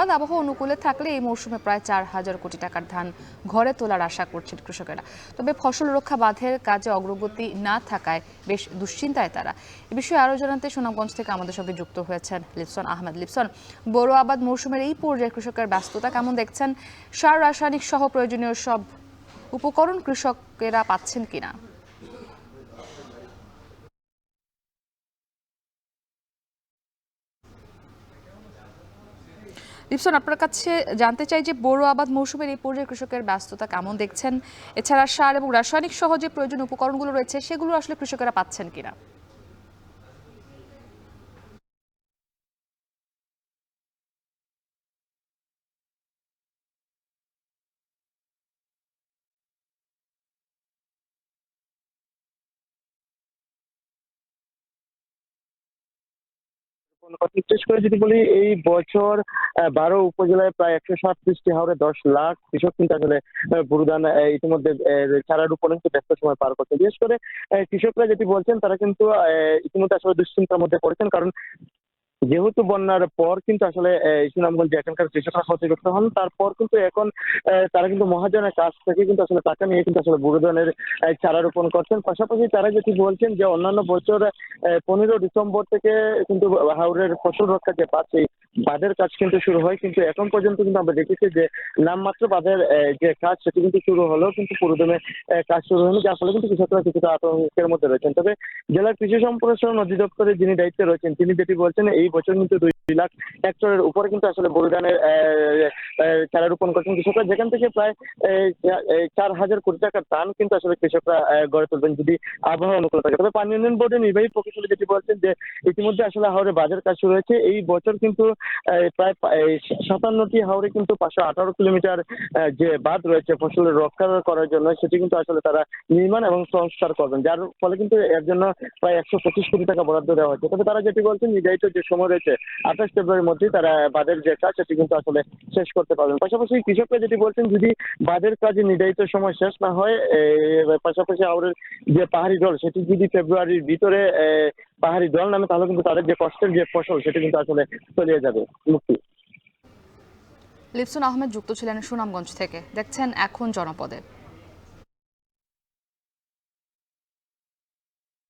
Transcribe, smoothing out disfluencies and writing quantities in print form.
বাঁধ আবহাওয়া অনুকূলে থাকলে এই মৌসুমে প্রায় 4,000 কোটি টাকার ধান ঘরে তোলার আশা করছেন কৃষকেরা। তবে ফসল রক্ষা বাঁধের কাজে অগ্রগতি না থাকায় বেশ দুশ্চিন্তায় তারা। এ বিষয়ে আরও জানাতে সুনামগঞ্জ থেকে আমাদের সঙ্গে যুক্ত হয়েছেন লিপসন আহমেদ। লিপসন, বোরো আবাদ মৌসুমের এই পর্যায়ে কৃষকের ব্যস্ততা কেমন দেখছেন? সার, রাসায়নিক সহ প্রয়োজনীয় সব উপকরণ কৃষকেরা পাচ্ছেন কিনা? লিপসন, আপনার কাছে জানতে চাই যে বোরো আবাদ মৌসুমের এই পর্যায়ে কৃষকের ব্যস্ততা কেমন দেখছেন? এছাড়া সার এবং রাসায়নিক সহ যে প্রয়োজনীয় উপকরণগুলো রয়েছে সেগুলো আসলে কৃষকেরা পাচ্ছেন কিনা? বিশেষ করে যদি বলি এই বছর 12 উপজেলায় প্রায় 137টি হাওরে 10 লাখ কৃষক কিন্তু আসলে বোরো ধান ইতিমধ্যে চারা রোপণে কিন্তু ব্যস্ত সময় পার করছে। বিশেষ করে কৃষকরা যেটি বলছেন তারা কিন্তু ইতিমধ্যে আসলে দুশ্চিন্তার মধ্যে পড়েছেন, কারণ যেহেতু বন্যার পর কিন্তু আসলে সুনামগঞ্জে এখানকার কৃষকরা ক্ষতিগ্রস্ত হন, তারপর কিন্তু এখন তারা কিন্তু মহাজনের কাছ থেকে কিন্তু আসলে টাকা নিয়ে কিন্তু আসলে বোরো ধানের চারা রোপণ করছেন। পাশাপাশি তারা যেটি বলছেন যে অন্যান্য বছর 15 ডিসেম্বর থেকে কিন্তু হাওরের ফসল রক্ষা যে বাঁধ, সেই বাঁধের কাজ কিন্তু শুরু হয়, কিন্তু এখন পর্যন্ত কিন্তু আমরা দেখেছি যে নামমাত্র বাঁধের যে কাজ সেটি কিন্তু শুরু হলেও কিন্তু পুরোদমে কাজ শুরু হয়নি, যার ফলে কিন্তু কৃষকরা কিছুটা আতঙ্কের মধ্যে রয়েছেন। তবে জেলার কৃষি সম্প্রসারণ অধিদপ্তরের যিনি দায়িত্বে রয়েছেন তিনি যেটি বলছেন, এই বছর কিন্তু 2 লাখ হেক্টরের উপরে কিন্তু আসলে বোরো ধানের চারা রোপণ করছেন কৃষকরা, যেখান থেকে প্রায় 4,000 কোটি টাকার ধান কিন্তু আসলে কৃষকরা গড়ে তুলবেন যদি আবহাওয়া অনুকূল থাকে। তবে পানি উন্নয়ন বোর্ডের নির্বাহী প্রকৌশলী যেটি বলছেন যে ইতিমধ্যে আসলে হাওরে বাজার কাজ শুরু হয়েছে। এই বছর কিন্তু প্রায় 57টি হাওরে কিন্তু 518 কিলোমিটার যে বাঁধ রয়েছে ফসলের রক্ষা করার জন্য, সেটি কিন্তু আসলে তারা নির্মাণ এবং সংস্কার করবেন, যার ফলে কিন্তু এর জন্য প্রায় 125 কোটি টাকা বরাদ্দ দেওয়া হয়েছে। তবে তারা যেটি বলছেন নির্ধারিত যে সময় রয়েছে 28 ফেব্রুয়ারির মধ্যেই তারা বাঁধের যে কাজ সেটি কিন্তু আসলে শেষ করতে পারবেন। পাশাপাশি কৃষকরা যেটি বলছেন, যদি বাঁধের কাজে নির্ধারিত সময় শেষ না হয়, পাশাপাশি হাওরের যে পাহাড়ি জল সেটি যদি ফেব্রুয়ারির ভিতরে পাহাড়ি জল নামে, তাহলে কিন্তু তাদের যে কষ্টের যে ফসল সেটি কিন্তু আসলে চলিয়ে যাবে। মুক্তি। লিপসন আহমেদ যুক্ত ছিলেন সুনামগঞ্জ থেকে। দেখছেন এখন জনপদে।